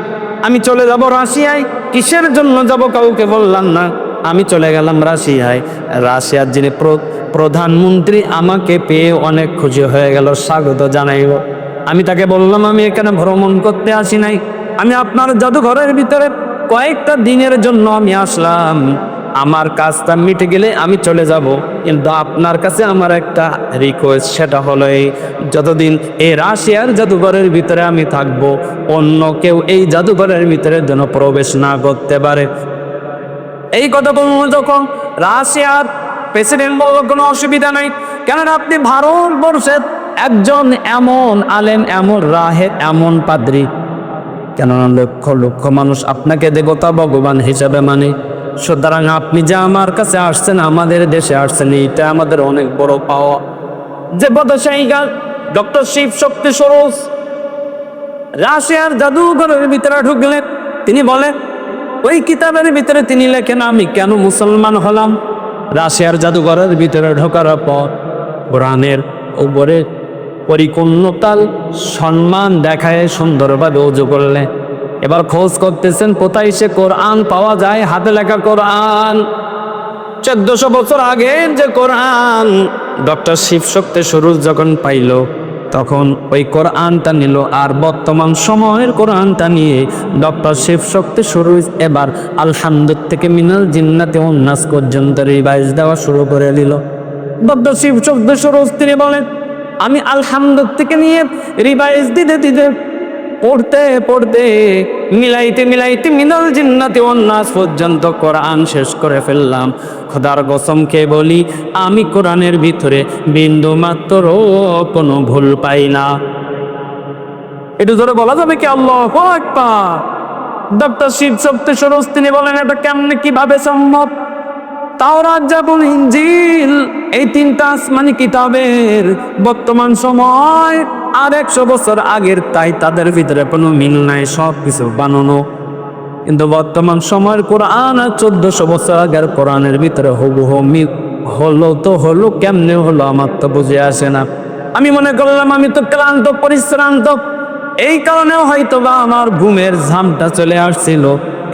আমি চলে যাব রাশিয়ায়। কিসের জন্য যাব কাউকে বললাম না। আমি চলে গেলাম রাশিয়ায়। রাশিয়ার যিনি প্রধানমন্ত্রী আমাকে পেয়ে অনেক খুশি হয়ে গেল, স্বাগত জানাইব। আমি তাকে বললাম, আমি এখানে ভ্রমণ করতে আসি নাই, আমি আপনার জাদুঘরের ভিতরে কয়েকটা দিনের জন্য আমি আসলাম। আমার কাজটা মিটে গেলে আমি চলে যাব, কিন্তু আপনার কাছে আমার একটা রিকোয়েস্ট, সেটা হলো এই যতদিন এই রাশিয়ার জাদুঘরের ভিতরে আমি থাকব, অন্য কেউ এই জাদুঘরের ভিতরে যেন প্রবেশ না করতে পারে। এই কথা বলবো যখন রাশিয়ার প্রেসিডেন্ট বলল, কোনো অসুবিধা নাই, কেননা আপনি ভারতবর্ষের একজন এমন আলেম, এমন রাহেব, এমন পাদ্রী, কেননা লক্ষ লক্ষ মানুষ আপনাকে দেবতা ভগবান হিসাবে মানে। সুতরাং আপনি যে আমার কাছে আসছেন, আমাদের দেশে আসছেন, এটা আমাদের অনেক বড় পাওয়া। যে বদশাহীগাল ডক্টর শিবশক্তি সুরুজ রাশিয়ার জাদুঘরের ভিতরে ঢুকলেন। তিনি বলেন, ওই কিতাবের ভিতরে তিনি লেখেন, আমি কেন মুসলমান হলাম। রাশিয়ার জাদুঘরের ভিতরে ঢোকার পর কোরআনের উপরে পরিপূর্ণতাল সম্মান দেখায় সুন্দরভাবে ওযু করলে। এবার খোঁজ করতেছেন কোথায় সে কোরআন পাওয়া যায়, হাতে লেখা কোরআন। 1400 বছর আগে যে কোরআন ডক্টর শিবশক্তি সুরুজ যখন পাইল, তখন ওই কোরআনটা নিল। আর বর্তমান সময়ের কোরআনটা নিয়ে ডক্টর শিবশক্তি সুরুজ এবার আলহামদুলিল্লাহ থেকে মিনাল জিন্নাতে ওয়ান নাস পর্যন্ত রিভাইজ দেওয়া শুরু করে দিল। ডক্টর শিবশক্তি সুরুজ তিনি বলেন, আমি আলহামদুলিল্লাহ থেকে নিয়ে রিভাইজ দিতে দিতে, পড়তে পড়তে, মিলাইতে মিলাইতে মিনাল জিন্নাতি ওয়ান নাস পর্যন্ত কোরআন শেষ করে ফেললাম। খোদার কসম খেয়ে বলি, আমি কোরআনের ভিতরে বিন্দু মাত্র কোনো ভুল পাই না। একটু ধরে বলা যাবে কি আল্লাহু আকবার? ডক্টর শিবশক্তি সুরুজ তিনি বলেন, এটা কেমনে, কিভাবে সম্ভব? তাওরাত, জাবুর, ইনজিল এই 3টা আসমানি কিতাবের বর্তমান সময় আর 100 বছর আগের, তাই তাদের ভিতরে কোনো মিল নাই, সব কিছু বানানো। কিন্তু বর্তমান সময়ের কোরআন আর 1400 বছর আগের কোরআনের ভিতরে হুবহু মিল হলো। তো হলো কেমনে হলো, আমার তো বুঝে আসে না। আমি মনে করলাম আমি তো ক্লান্ত, পরিশ্রান্ত, এই কারণেও হয়তোবা আমার ঘুমের ঝামটা চলে আসছিল,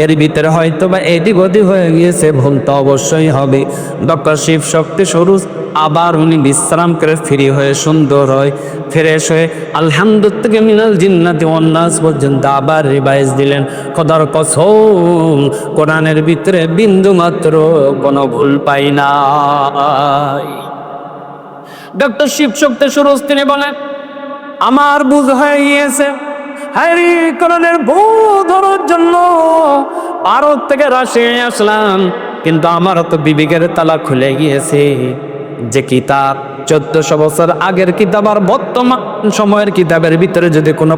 এর ভিতরে হয়তোবা এদিক ওদিক হয়ে গিয়েছে, ভুল তো অবশ্যই হবে। ডক্টর শিবশক্তি সুরুজ আবার উনি বিশ্রাম করে ফ্রি হয়ে, সুন্দর হয়, ফ্রেশ হয়ে আলহামদুলিল্লাহ থেকে মিনাল জিন্নাতি ওয়ান নাস পর্যন্ত আবার রিভাইজ দিলেন। খোদার কসম, কোরআনের ভিতরে বিন্দু মাত্র কোনো ভুল পাই না। ডক্টর শিবশক্তি সুরুজ তিনি বলেন, আমার বুঝ হয়ে গিয়েছে, হ্যারি কোরআনের ভুল ধরার জন্য ভারত থেকে রাশিয়ায় আসলাম, কিন্তু আমার তো বিবেকের তালা খুলে গিয়েছে। যে কিতাব 1400 বছর আগের কিতাব আর বর্তমান সময়ের কিতাবের ভিতরে যদি কোনো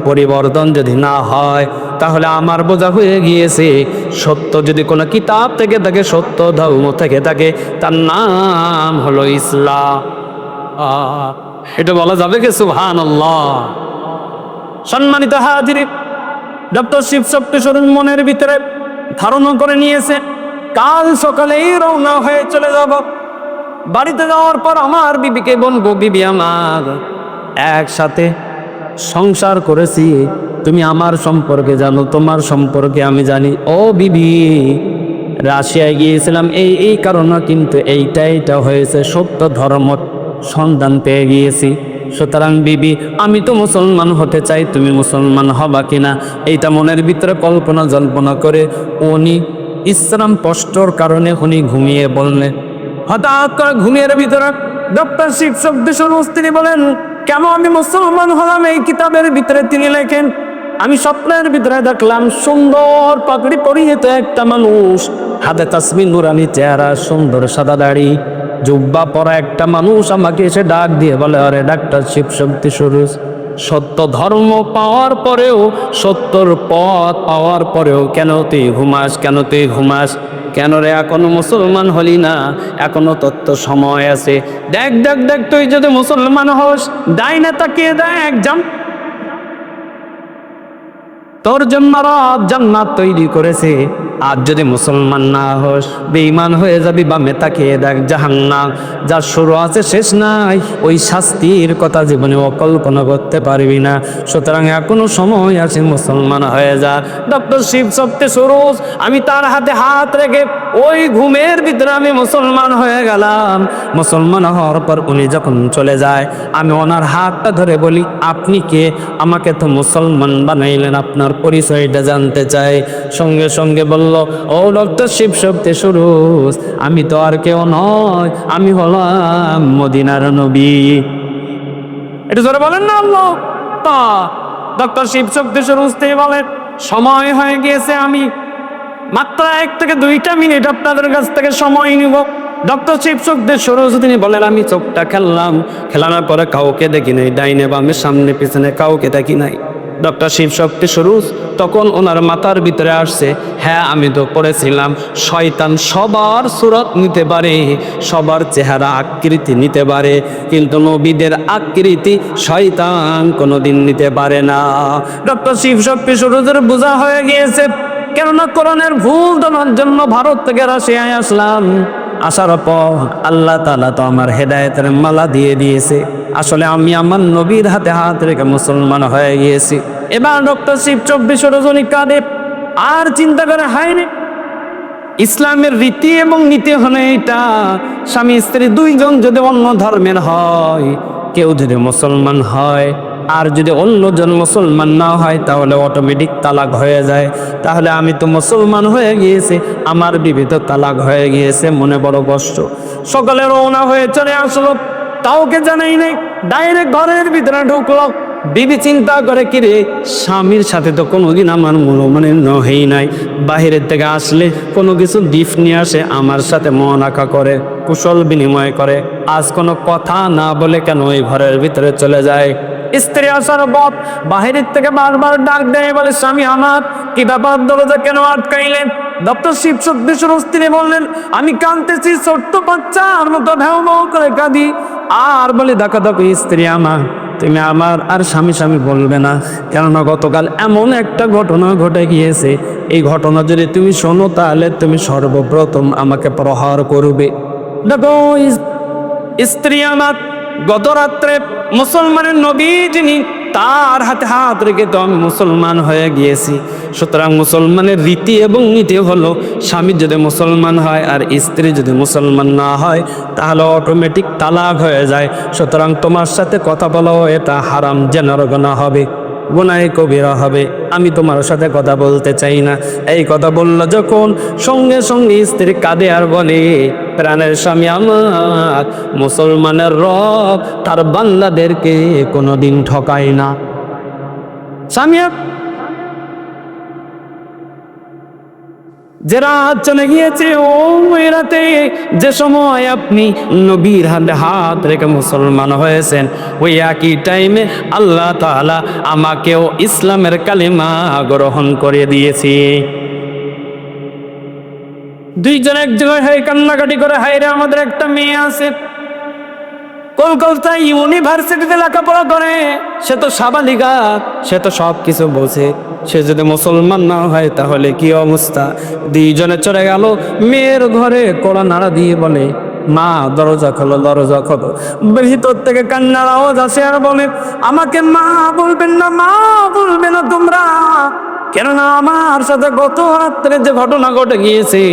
পরিবর্তন যদি না হয়, তাহলে আমার বোঝা হয়ে গিয়েছে সত্য যদি কোনো কিতাব থেকে থাকে, সত্য ধর্ম থেকে থাকে, তার নাম হলো ইসলাম। এটা বলা যাবে কি? সুবহানাল্লাহ। সম্মানিত হাজিরিন, ডক্টর শিব শক্তি স্বরূপ মনের ভিতরে ধারণা করে নিয়েছে কাল সকালেই রওনা হয়ে চলে যাব। বাড়িতে যাওয়ার পর আমার বিবিকে বলবো, বিবি আমার, একসাথে সংসার করেছি, তুমি আমার সম্পর্কে জানো, তোমার সম্পর্কে আমি জানি। ও বিবি, রাশিয়ায় গিয়েছিলাম এই কারণে, কিন্তু এইটা হয়েছে, সত্য ধর্ম সন্ধান পেয়ে গিয়েছি। সুতরাং বিবি, আমি তো মুসলমান হতে চাই, তুমি মুসলমান হবা কিনা, এইটা মনের ভিতরে কল্পনা জল্পনা করে উনি ইসলাম স্পষ্টর কারণে উনি ঘুমিয়ে বললেন। হঠাৎ করে ঘুমিয়ে ভিতরে ডক্টর শিব শক্তি স্বরূপ তিনি বলেন, কেন আমি মুসলমান হলাম? এই কিতাবের ভিতরে তিনি লেখেন, আমি স্বপ্নের ভিতরে দেখলাম সুন্দর পাগড়ি পরিহিত একটা মানুষ, হাতে তাসবিহ, নুরানি চেহারা, সুন্দর সাদা দাড়ি, জুব্বা পরা একটা মানুষ আমাকে এসে ডাক দিয়ে বলে, আরে ডাক্তার শিব শক্তি স্বরূপ, সত্য ধর্ম পাওয়ার পরেও, সত্যর পথ পাওয়ার পরেও কেন তুই ঘুমাস, কেন তুই ঘুমাস, কেন রে এখনো মুসলমান হলি না? এখনো তত্ত্ব সময় আছে। দেখ দেখ দেখ, তুই যদি মুসলমান হস, ডাইনে তাকিয়ে দেখ, তোর জন্য রব জান্নাত তৈরি করেছে। আর যদি মুসলমান না হস, বেঈমান হয়ে যাবি, বামে তাকিয়ে দেখ জাহান্নাম, যার শুরু আছে শেষ নাই। ওই শাস্তির কথা জীবনে অকল্পনা করতে পারবি না। সুতরাং এখনো সময় আছে, মুসলমান হয়ে যা। ডক্টর শিব শক্তি স্বরূপ, আমি তার হাতে হাত রেখে ওই ঘুমের ভিতরে আমি মুসলমান হয়ে গেলাম। মুসলমান হওয়ার পর উনি যখন চলে যায়, আমি ওনার হাতটা ধরে বলি, আপনি কে? আমাকে তো মুসলমান বানাইলেন, আপনার পরিচয়টা জানতে চাই। সঙ্গে সঙ্গে বলল, ও ডক্টর শিব শক্তি স্বরূপ, আমি তো আর কেউ নয়, আমি হলাম মদিনার নবী। এটা জোরে বলেন না আল্লাহ। ডক্টর শিব শক্তি স্বরূপ তিনি বলেন, সময় হয়ে গিয়েছে, আমি মাত্র 1 থেকে 2টা মিনিট আপনাদের কাছ থেকে সময় নিব। ডক্টর শিব শক্তি স্বরূপ তিনি বলেন, আমি চোখটা খেলানোর পরে কাউকে দেখি নাই, ডাইনে বামে সামনে পিছনে কাউকে দেখি নাই। ডক্টর শিব শক্তি স্বরূপ তখন ওনার মাথার ভিতরে আসছে, হ্যাঁ আমি তো পড়েছিলাম, শয়তান সবার সুরত নিতে পারে, সবার চেহারা আকৃতি নিতে পারে, কিন্তু নবীদের আকৃতি শয়তান কোনোদিন নিতে পারে না। ডক্টর শিব শক্তি স্বরূপের বোঝা হয়ে গিয়েছে, কেননা কোরআনের ভুল ধরার জন্য ভারত থেকে রাশিয়ায় আসলাম। আসার পর আল্লাহ তাআলা তো আমার হেদায়েতের মালা দিয়ে দিয়েছে। আসলে আমি আমার নবীর হাতে হাত রেখে মুসলমান হয়ে গিয়েছি। এবার ডক্টর শিব 24 রজনী কাঁদে, আর চিন্তা করে হয়নি। ইসলামের রীতি এবং নীতি হলো এটা, স্বামী স্ত্রী 2 জন যদি অন্য ধর্মের হয়, কেউ যদি মুসলমান হয় আর যদি অন্যজন মুসলমান না হয়, তাহলে অটোমেটিক তালাক হয়ে যায়। তাহলে আমি তো মুসলমান হয়ে গিয়েছি, আমার বিবি তো তালাক হয়ে গিয়েছে। মনে বড় কষ্ট। সকালে রওনা হয়ে চলে আসলো, কাউকে জানাই নাই, ডাইরেক্ট ঘরের ভিতরে ঢুকলো। বিবি চিন্তা করে, কিরে, স্বামীর সাথে তো কোনোদিন আমার মানে নহই নাই, বাহিরের থেকে আসলে কোনো কিছু গিফট নিয়ে আসে, আমার সাথে মন আঁকা করে, কুশল বিনিময় করে, আজ কোনো কথা না বলে কেন ওই ঘরের ভিতরে চলে যায়? স্ত্রী আসার পর বাহিরের থেকে বারবার ডাক দেয়, বলে, স্বামী আমার, কি ব্যাপার, দরজা কেন আটকাইলেন? ডক্টর শিব শক্তি স্বরূপ তিনি বললেন, আমি কাঁদতেছি, ছোট্ট বাচ্চার মতো ভেউ ভেউ করে কাঁদি, আর বলি, দেখো দেখো স্ত্রী আমার, তুমি আমার আর স্বামী বলবে না, কেননা গতকাল এমন একটা ঘটনা ঘটে গিয়েছে, এই ঘটনা যদি তুমি শোনো তাহলে তুমি সর্বপ্রথম আমাকে প্রহার করবে। দেখো স্ত্রী আমার, গত রাত্রে মুসলমানের নবী যিনি, তার হাতে হাত রেখে তো আমি মুসলমান হয়ে গিয়েছি। সুতরাং মুসলমানের রীতি এবং নীতি হলো, স্বামী যদি মুসলমান হয় আর স্ত্রী যদি মুসলমান না হয়, তাহলে অটোমেটিক তালাক হয়ে যায়। সুতরাং তোমার সাথে কথা বলাও এটা হারাম, জেনার গুনাহ হবে, গুনাহে কবিরা হবে। আমি তোমার সাথে কথা বলতে চাই না। এই কথা বলল যখন, সঙ্গে সঙ্গে স্ত্রী কাঁদে আর বলে, প্রাণের স্বামী আমার, মুসলমানের রব তার বান্দাদেরকে কোনোদিন ঠকায় না। স্বামী যে রাত চলে গিয়েছে ওই রাতে যে সময় আপনি নবীর হাতে হাত রেখে মুসলমান হয়েছেন, ওই একই টাইমে আল্লাহ তাআলা আমাকেও ইসলামের কালিমা গ্রহণ করে দিয়েছি। দুইজন এক জায়গায় হাই কান্নাকাটি করে, হায় রে আমাদের একটা মেয়ে আছে কলকাতায় ইউনিভার্সিটিতে লেখাপড়া করে, সে তো সাবালিকা, সে তো সব কিছু বোঝে, সে যদি মুসলমান না হয় তাহলে কি অবস্থা। দুইজনে চলে গেল মেয়ের ঘরে, কড়া নাড়া দিয়ে বলে, মা দরজা খোলো, দরজা খোলো। ভিতর থেকে কান্নার আওয়াজ আসে আর বলে, আমাকে মা বলবেন না, মা বলবে না তোমরা, কেননা আমার সাথে গত রাত্রে যে ঘটনা ঘটে গিয়েছে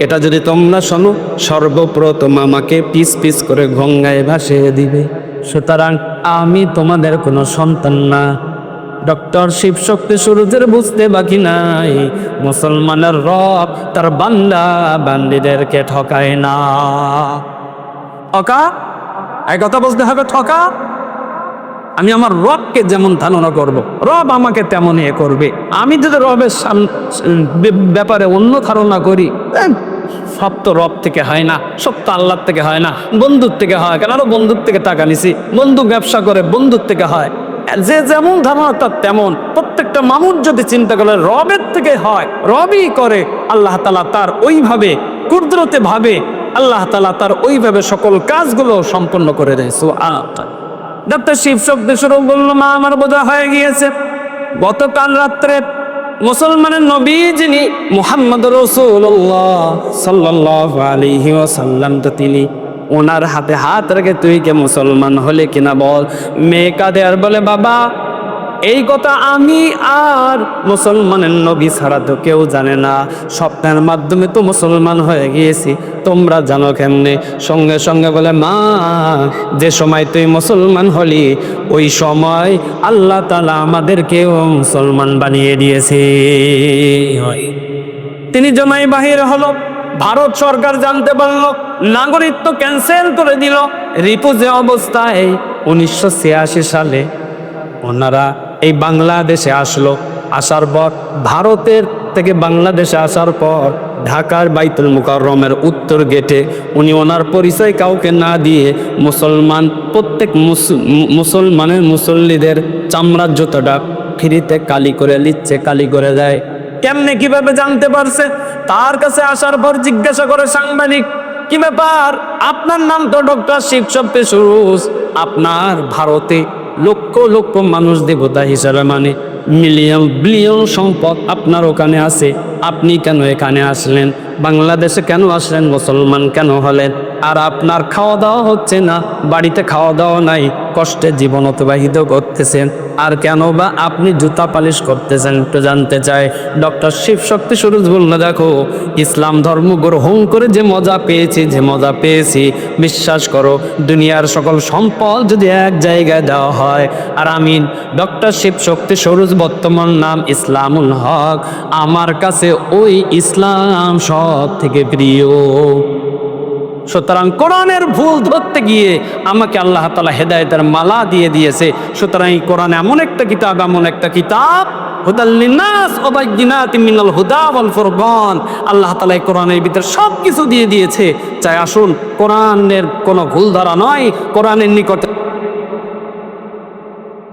এটা যদি তোমরা শোনো, সর্বপ্রথম আমাকে পিস পিস করে গঙ্গায় ভাসিয়ে দিবে। সুতরাং আমি তোমাদের কোনো সন্তান না। ডক্টর শিবশক্তি সুরজের বুঝতে বাকি নাই, মুসলমানের রব তার বান্দা বান্দিদেরকে ঠকায় না। ঠকা, এই কথা বুঝতে হবে, ঠকা। আমি আমার রবকে যেমন ধারণা করব, রব আমাকে তেমন করবে। আমি যদি রবের ব্যাপারে অন্য ধারণা করি, সব তো রব থেকে হয় না, সব তো আল্লাহর থেকে হয় না, বন্ধুর থেকে হয়। কেন? আরো বন্ধুর থেকে টাকা নিছি, বন্ধু ব্যবসা করে, বন্ধুর থেকে হয়। যে যেমন ধারণা তার তেমন। প্রত্যেকটা মানুষ যদি চিন্তা করে রবের থেকে হয়, রবই করে, আল্লাহ তাআলা তার ওইভাবে কুদরতে ভাবে আল্লাহ তাআলা তার ওইভাবে সকল কাজগুলো সম্পন্ন করে দেয়। সুবহানাল্লাহ। ডাক্তার শিবশক্তি শুরু বললো, মা আমার বোঝা হয়ে গিয়েছে, গতকাল রাত্রে মুসলমানের নবী যিনি মুহাম্মদ রাসূলুল্লাহ সাল্লাল্লাহু আলাইহি ওয়াসাল্লাম, তো তিনি ওনার হাতে হাত রেখে তুই কে মুসলমান হলে কিনা বল। মেয়ে কাঁদে আর বলে, বাবা এই কথা আমি আর মুসলমানের নবী ছাড়া তো কেউ জানে না, স্বপ্নের মাধ্যমে তো মুসলমান হয়ে গিয়েছি, তোমরা জানো কেমনে? সঙ্গে সঙ্গে বলে, মা যে সময় তুই মুসলমান হলি ওই সময় আল্লাহ তাআলা আমাদেরকেও মুসলমান বানিয়ে দিয়েছে। তিনি জমাই বাহির হলো, ভারত সরকার জানতে পারলো, নাগরিকত্ব ক্যান্সেল করে দিল। রিপুজে অবস্থায় 1986 সালে ওনারা এই বাংলাদেশে আসলো। আসার পর ভারতের থেকে বাংলাদেশে আসার পর ঢাকার বাইতুল মুকাররমের উত্তর গেটে উনি ওনার পরিচয় কাউকে না দিয়ে মুসলমান প্রত্যেক মুসলমানের মুসল্লিদের চামড়ার জুতোটা ফ্রিতে কালি করে নিচ্ছে, কালি করে দেয়। কেমনে কিভাবে জানতে পারছে? তার কাছে আসার পর জিজ্ঞাসা করে সাংবাদিক, কি ব্যাপার, আপনার নাম তো ডক্টর শিবশক্তি সুরজ, আপনার ভারতে লক্ষ লক্ষ মানুষ দেবতা হিসাবে মানে, মিলিয়ন বিলিয়ন সম্পদ আপনার ওখানে আছে, আপনি কেন এখানে আসলেন? বাংলাদেশে কেন আসলেন? মুসলমান কেন হলেন? আর আপনার খাওয়া দাওয়া হচ্ছে না, বাড়িতে খাওয়া দাওয়া নাই, কষ্টে জীবন অতিবাহিত করতেছেন, আর কেন বা আপনি জুতা পালিশ করতেছেন? একটু জানতে চাই। ডক্টর শিবশক্তি সুরজ বলল, দেখো ইসলাম ধর্ম গ্রহণ করে যে মজা পেয়েছি, যে মজা পেয়েছি, বিশ্বাস করো দুনিয়ার সকল সম্পদ যদি এক জায়গায় দেওয়া হয়, আর আমি ডক্টর শিবশক্তি সুরজ বর্তমান নাম ইসলামুল হক, আমার কাছে ওই ইসলাম সব থেকে প্রিয়। সুতরাং কোরআনের ভুল ধরতে গিয়ে আমাকে আল্লাহ তাআলা হেদায়েতের মালা দিয়ে দিয়েছে। সুতরাং এই কোরআন এমন একটা কিতাব, এমন একটা কিতাব, হুদাল লিন্নাস ওয়া বাইয়িনাতিম মিনাল হুদা ওয়াল ফুরকান। আল্লাহ তাআলা এই কোরআনের ভিতরে সব কিছু দিয়ে দিয়েছে। চাই আসুন, কোরআনের কোনো ভুল ধারা নয়, কোরআনের নিকটে